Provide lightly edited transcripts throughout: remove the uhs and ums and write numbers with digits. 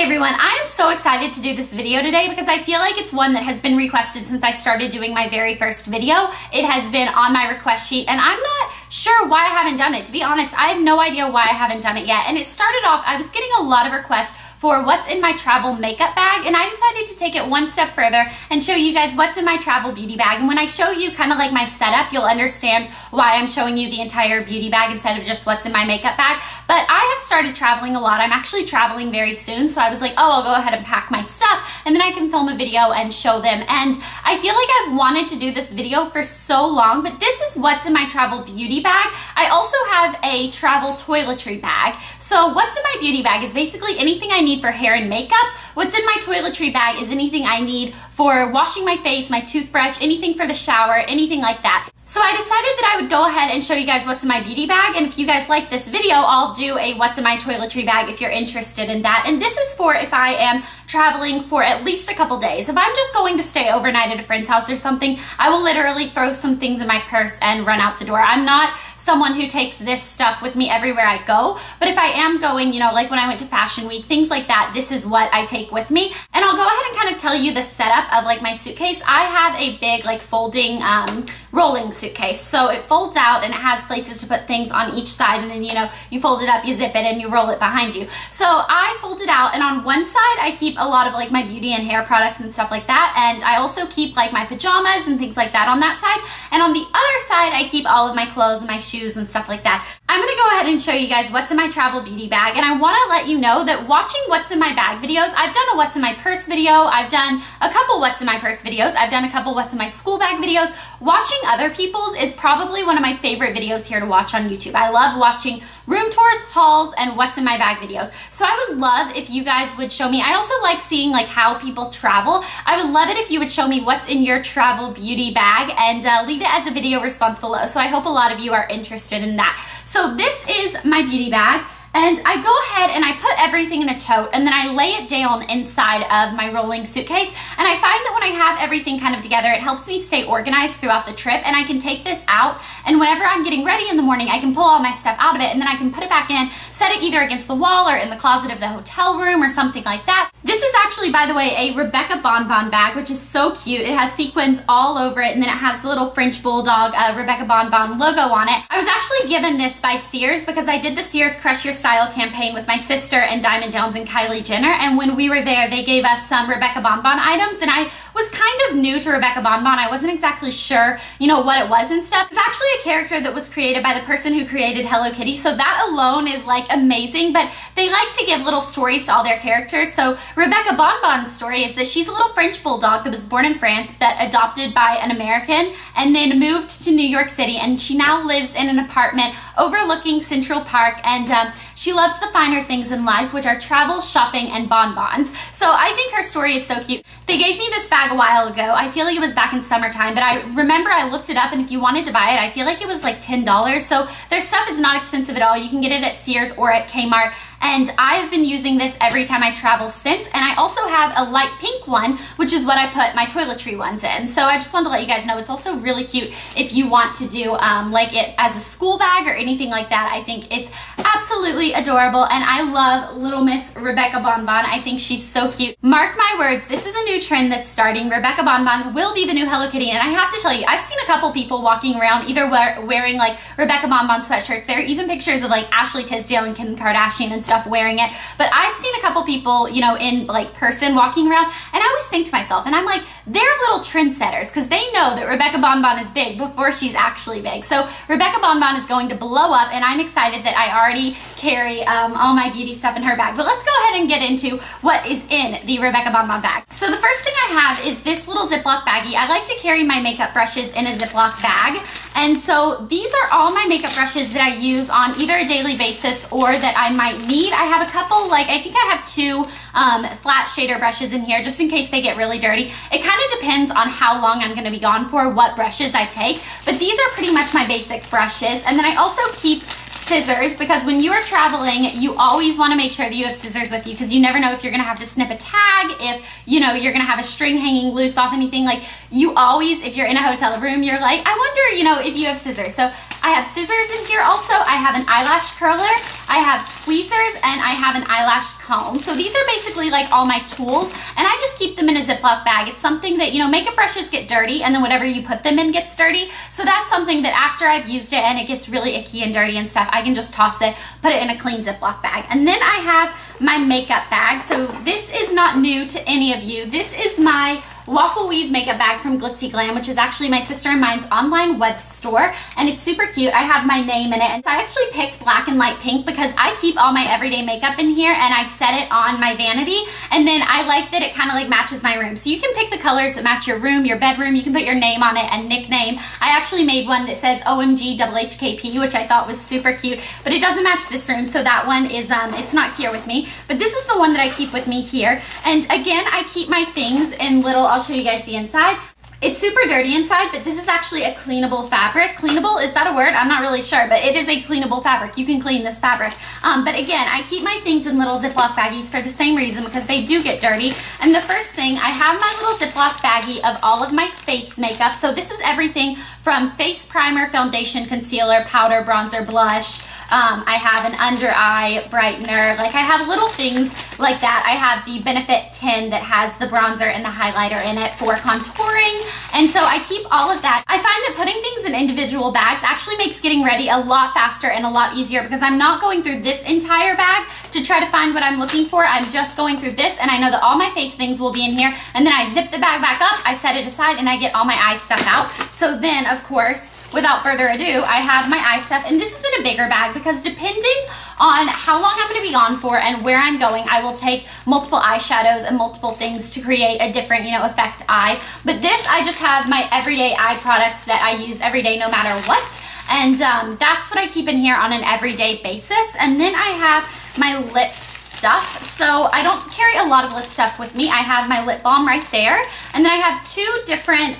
Hey everyone, I am so excited to do this video today because I feel like it's one that has been requested since I started doing my very first video. It has been on my request sheet and I'm not sure why I haven't done it. To be honest, I have no idea why I haven't done it yet. And it started off, I was getting a lot of requests for what's in my travel makeup bag, and I decided to take it one step further and show you guys what's in my travel beauty bag. And when I show you kind of like my setup, you'll understand why I'm showing you the entire beauty bag instead of just what's in my makeup bag. But I have started traveling a lot. I'm actually traveling very soon, so I was like, oh, I'll go ahead and pack my stuff and then I can film a video and show them. And I feel like I've wanted to do this video for so long, but this is what's in my travel beauty bag. I also have a travel toiletry bag. So what's in my beauty bag is basically anything I need for hair and makeup. What's in my toiletry bag is anything I need for washing my face, my toothbrush, anything for the shower, anything like that. So I decided that I would go ahead and show you guys what's in my beauty bag, and if you guys like this video, I'll do a what's in my toiletry bag if you're interested in that. And this is for if I am traveling for at least a couple days. If I'm just going to stay overnight at a friend's house or something, I will literally throw some things in my purse and run out the door. I'm not someone who takes this stuff with me everywhere I go, but if I am going, you know, like when I went to Fashion Week, things like that, this is what I take with me. And I'll go ahead and kind of tell you the setup of like my suitcase. I have a big like folding rolling suitcase, so it folds out and it has places to put things on each side, and then, you know, you fold it up, you zip it, and you roll it behind you. So I fold it out, and on one side I keep a lot of like my beauty and hair products and stuff like that, and I also keep like my pajamas and things like that on that side, and on the other side I keep all of my clothes and my shoes and stuff like that. I'm gonna go ahead and show you guys what's in my travel beauty bag, and I want to let you know that watching what's in my bag videos, I've done a what's in my purse video, I've done a couple what's in my purse videos, I've done a couple what's in my school bag videos. Watching other people's is probably one of my favorite videos here to watch on YouTube. I love watching room tours, hauls, and what's in my bag videos. So I would love if you guys would show me. I also like seeing like how people travel. I would love it if you would show me what's in your travel beauty bag and leave it as a video response below. So I hope a lot of you are interested in that. So this is my beauty bag. And I go ahead and I put everything in a tote, and then I lay it down inside of my rolling suitcase. And I find that when I have everything kind of together, it helps me stay organized throughout the trip, and I can take this out, and whenever I'm getting ready in the morning, I can pull all my stuff out of it, and then I can put it back in, set it either against the wall or in the closet of the hotel room or something like that. This is actually, by the way, a Rebecca Bonbon bag, which is so cute. It has sequins all over it, and then it has the little French Bulldog Rebecca Bonbon logo on it. I was actually given this by Sears because I did the Sears Crush Your Style campaign with my sister and Diamond Downs and Kylie Jenner, and when we were there, they gave us some Rebecca Bonbon items, and I was kind of new to Rebecca Bonbon. I wasn't exactly sure, you know, what it was and stuff. It's actually a character that was created by the person who created Hello Kitty, so that alone is like amazing, but they like to give little stories to all their characters. So Rebecca Bonbon's story is that she's a little French bulldog that was born in France, that adopted by an American, and then moved to New York City, and she now lives in an apartment overlooking Central Park, and she loves the finer things in life, which are travel, shopping, and bonbons. So I think her story is so cute. They gave me this bag a while ago. I feel like it was back in summertime, but I remember I looked it up, and if you wanted to buy it, I feel like it was like $10. So their stuff is not expensive at all. You can get it at Sears or at Kmart. And I've been using this every time I travel since, and I also have a light pink one, which is what I put my toiletry ones in. So I just wanted to let you guys know it's also really cute if you want to do like it as a school bag or anything like that. I think it's absolutely adorable, and I love little Miss Rebecca Bonbon. I think she's so cute. Mark my words, this is a new trend that's starting. Rebecca Bonbon will be the new Hello Kitty, and I have to tell you, I've seen a couple people walking around either wearing like Rebecca Bonbon sweatshirts. There are even pictures of like Ashley Tisdale and Kim Kardashian and stuff wearing it, but I've seen a couple people, you know, in like person walking around, and I always think to myself, and I'm like, they're little trendsetters because they know that Rebecca Bonbon is big before she's actually big. So Rebecca Bonbon is going to blow up, and I'm excited that I already carry all my beauty stuff in her bag. But let's go ahead and get into what is in the Rebecca Bonbon bag. So the first thing I have is this little Ziploc baggie. I like to carry my makeup brushes in a Ziploc bag. And so these are all my makeup brushes that I use on either a daily basis or that I might need. I have a couple, like I think I have two flat shader brushes in here just in case they get really dirty. It kind of depends on how long I'm going to be gone for, what brushes I take, but these are pretty much my basic brushes. And then I also keep scissors, because when you are traveling, you always want to make sure that you have scissors with you, because you never know if you're going to have to snip a tag, if, you know, you're going to have a string hanging loose off anything. Like, you always, if you're in a hotel room, you're like, I wonder, you know, if you have scissors. So I have scissors in here also. I have an eyelash curler, I have tweezers, and I have an eyelash comb. So these are basically like all my tools, and I just keep them in a Ziploc bag. It's something that, you know, makeup brushes get dirty, and then whatever you put them in gets dirty. So that's something that after I've used it and it gets really icky and dirty and stuff, I can just toss it, put it in a clean Ziploc bag. And then I have my makeup bag. So this is not new to any of you. This is my waffle weave makeup bag from Glitzy Glam, which is actually my sister and mine's online web store, and it's super cute. I have my name in it, and I actually picked black and light pink because I keep all my everyday makeup in here, and I set it on my vanity, and then I like that it kind of like matches my room. So you can pick the colors that match your room, your bedroom. You can put your name on it and nickname. I actually made one that says OMG HHKP, which I thought was super cute, but it doesn't match this room, so that one is it's not here with me. But this is the one that I keep with me here, and again, I keep my things in little. I'll show you guys the inside. It's super dirty inside, but this is actually a cleanable fabric. Cleanable, is that a word? I'm not really sure, but it is a cleanable fabric. You can clean this fabric. But again, I keep my things in little Ziploc baggies for the same reason, because they do get dirty. And the first thing, I have my little Ziploc baggie of all of my face makeup. So this is everything from face primer, foundation, concealer, powder, bronzer, blush. I have an under eye brightener. Like, I have little things like that. I have the Benefit tin that has the bronzer and the highlighter in it for contouring. And so I keep all of that. I find that putting things in individual bags actually makes getting ready a lot faster and a lot easier, because I'm not going through this entire bag to try to find what I'm looking for. I'm just going through this, and I know that all my face things will be in here, and then I zip the bag back up, I set it aside, and I get all my eye stuff out. So then, of course, without further ado, I have my eye stuff, and this is in a bigger bag because depending on how long I'm going to be gone for and where I'm going, I will take multiple eyeshadows and multiple things to create a different, you know, effect eye. But this, I just have my everyday eye products that I use every day no matter what, and that's what I keep in here on an everyday basis. And then I have my lip stuff. So I don't carry a lot of lip stuff with me. I have my lip balm right there, and then I have two different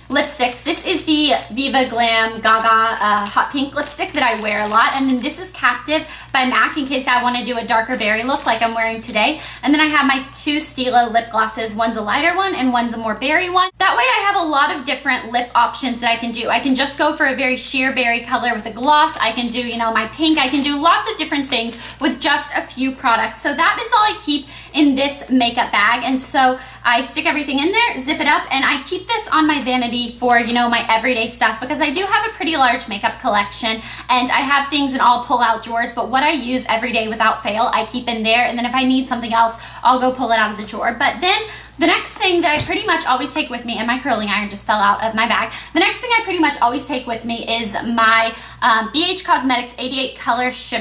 lipsticks. This is the Viva Glam Gaga hot pink lipstick that I wear a lot, and then this is Captive by MAC in case I want to do a darker berry look like I'm wearing today. And then I have my two Stila lip glosses. One's a lighter one and one's a more berry one. That way I have a lot of different lip options that I can do. I can just go for a very sheer berry color with a gloss. I can do, you know, my pink. I can do lots of different things with just a few products. So that is all I keep in this makeup bag. And so I stick everything in there, zip it up, and I keep this on my vanity for, you know, my everyday stuff, because I do have a pretty large makeup collection, and I have things in all pull-out drawers, but what I use every day without fail, I keep in there, and then if I need something else, I'll go pull it out of the drawer. But then the next thing that I pretty much always take with me, and my curling iron just fell out of my bag. The next thing I pretty much always take with me is my BH Cosmetics 88 Colors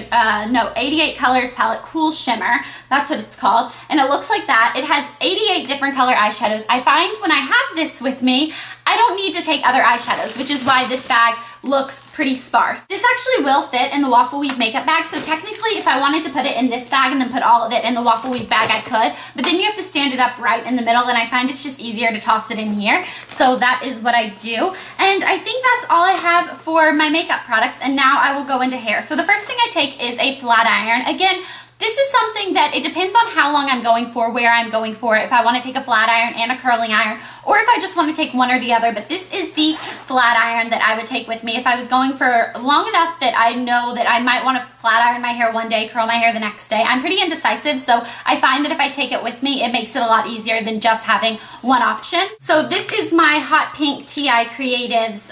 Palette Cool Shimmer. That's what it's called. And it looks like that. It has 88 different color eyeshadows. I find when I have this with me, I don't need to take other eyeshadows, which is why this bag looks pretty sparse. This actually will fit in the Waffle Weave makeup bag, so technically if I wanted to put it in this bag and then put all of it in the Waffle Weave bag, I could, but then you have to stand it up right in the middle, and I find it's just easier to toss it in here. So that is what I do, and I think that's all I have for my makeup products. And now I will go into hair. So the first thing I take is a flat iron. Again, this is something that it depends on how long I'm going for, where I'm going for, if I want to take a flat iron and a curling iron, or if I just want to take one or the other. But this is the flat iron that I would take with me if I was going for long enough that I know that I might want to flat iron my hair one day, curl my hair the next day. I'm pretty indecisive, so I find that if I take it with me, it makes it a lot easier than just having one option. So this is my Hot Pink TI Creatives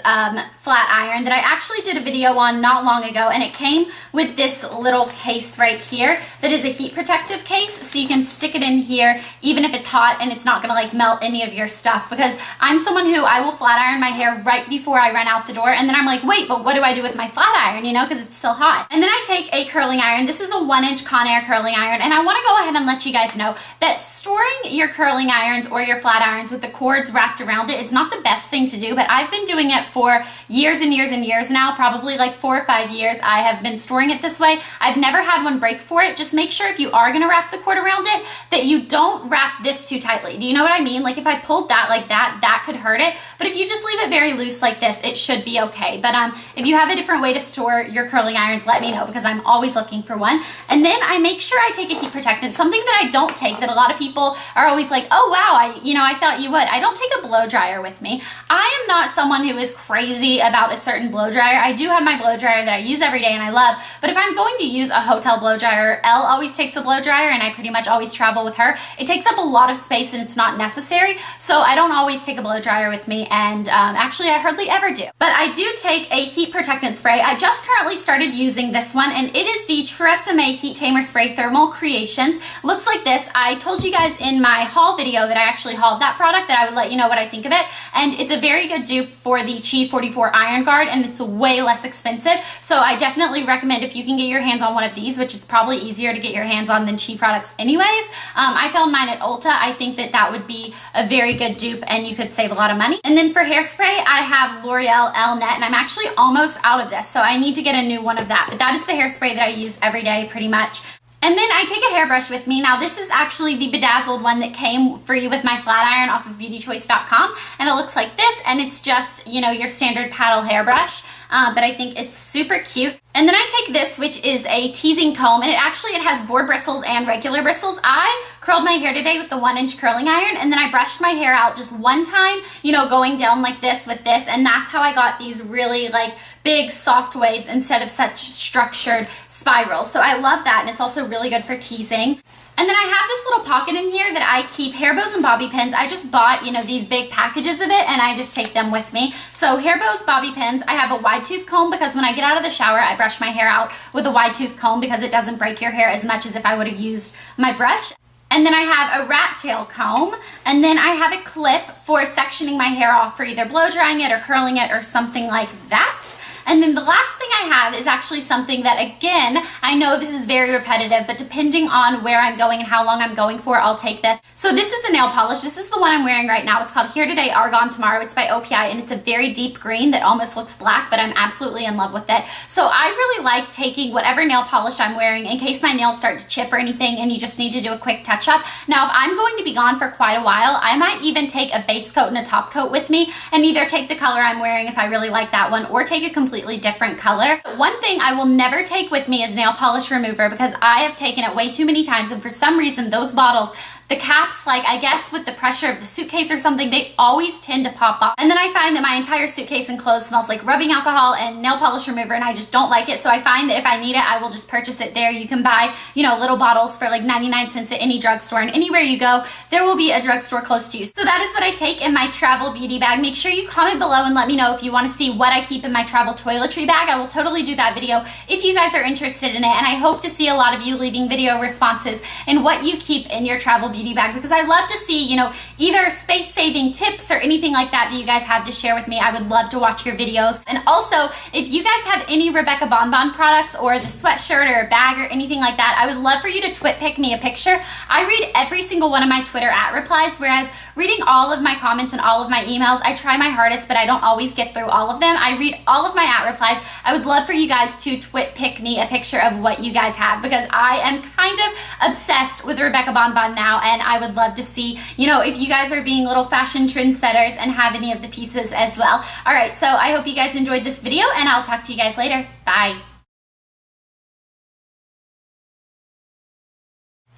flat iron that I actually did a video on not long ago, and it came with this little case right here that is a heat protective case, so you can stick it in here even if it's hot, and it's not gonna like melt any of your stuff, because I'm someone who I will flat iron my hair right before I run out the door, and then I'm like, wait, but what do I do with my flat iron, you know, because it's still hot. And then I take a curling iron. This is a 1-inch Conair curling iron, and I want to go ahead and let you guys know that storing your curling irons or your flat irons with the cords wrapped around it is not the best thing to do, but I've been doing it for years and years and years now, probably like 4 or 5 years. I have been storing it this way. I've never had one break for it. Just make sure if you are going to wrap the cord around it that you don't wrap this too tightly. Do you know what I mean? Like if I pulled that, like that, that could hurt it. But if you just leave it very loose like this, it should be okay. But if you have a different way to store your curling irons, let me know, because I'm always looking for one. And then I make sure I take a heat protectant, something that I don't take, that a lot of people are always like, oh wow, I thought you would. I don't take a blow dryer with me. I am not someone who is crazy about a certain blow dryer. I do have my blow dryer that I use every day and I love, but if I'm going to use a hotel blow dryer, Elle always takes a blow dryer and I pretty much always travel with her. It takes up a lot of space and it's not necessary, so I don't always take a blow dryer with me, and actually I hardly ever do. But I do take a heat protectant spray. I just currently started using this one, and it is the TRESemmé Heat Tamer Spray Thermal Creations. Looks like this. I told you guys in my haul video that I actually hauled that product, that I would let you know what I think of it, and it's a very good dupe for the Chi 44 Iron Guard, and it's way less expensive, so I definitely recommend if you can get your hands on one of these, which is probably easier to get your hands on than Chi products anyways. I found mine at Ulta. I think that that would be a very good dupe and you could save a lot of money. And then for hairspray, I have L'Oreal Elle Net, and I'm actually almost out of this, so I need to get a new one of that. But that is the hairspray that I use every day pretty much. And then I take a hairbrush with me. Now this is actually the bedazzled one that came free with my flat iron off of beautychoice.com, and it looks like this, and it's just, you know, your standard paddle hairbrush. But I think it's super cute. And then I take this, which is a teasing comb, and it has boar bristles and regular bristles. I curled my hair today with the 1-inch curling iron, and then I brushed my hair out just one time, you know, going down like this with this, and that's how I got these really like big soft waves instead of such structured spirals. So I love that, and it's also really good for teasing. And then I have this little pocket in here that I keep hair bows and bobby pins. I just bought, you know, these big packages of it, and I just take them with me. So hair bows, bobby pins. I have a wide tooth comb because when I get out of the shower, I brush my hair out with a wide tooth comb because it doesn't break your hair as much as if I would have used my brush. And then I have a rat tail comb, and then I have a clip for sectioning my hair off for either blow drying it or curling it or something like that. And then the last thing I have is actually something that, again, I know this is very repetitive, but depending on where I'm going and how long I'm going for, I'll take this. So this is a nail polish. This is the one I'm wearing right now. It's called Here Today, Argon Tomorrow. It's by OPI, and it's a very deep green that almost looks black, but I'm absolutely in love with it. So I really like taking whatever nail polish I'm wearing in case my nails start to chip or anything and you just need to do a quick touch up. Now, if I'm going to be gone for quite a while, I might even take a base coat and a top coat with me and either take the color I'm wearing if I really like that one or take a completely different color. One thing I will never take with me is nail polish remover because I have taken it way too many times, and for some reason those bottles, the caps, like I guess with the pressure of the suitcase or something, they always tend to pop off. And then I find that my entire suitcase and clothes smells like rubbing alcohol and nail polish remover, and I just don't like it. So I find that if I need it, I will just purchase it there. You can buy, you know, little bottles for like 99 cents at any drugstore, and anywhere you go, there will be a drugstore close to you. So that is what I take in my travel beauty bag. Make sure you comment below and let me know if you want to see what I keep in my travel toiletry bag. I will totally do that video if you guys are interested in it, and I hope to see a lot of you leaving video responses in what you keep in your travel beauty bag, because I love to see, you know, either space-saving tips or anything like that that you guys have to share with me. I would love to watch your videos. And also, if you guys have any Rebecca Bonbon products or the sweatshirt or a bag or anything like that, I would love for you to pick me a picture. I read every single one of my Twitter @replies, whereas reading all of my comments and all of my emails, I try my hardest, but I don't always get through all of them. I read all of my @replies. I would love for you guys to pick me a picture of what you guys have, because I am kind of obsessed with Rebecca Bonbon now, and I would love to see, you know, if you guys are being little fashion trendsetters and have any of the pieces as well. All right, so I hope you guys enjoyed this video, and I'll talk to you guys later. Bye.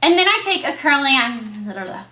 And then I take a curling iron.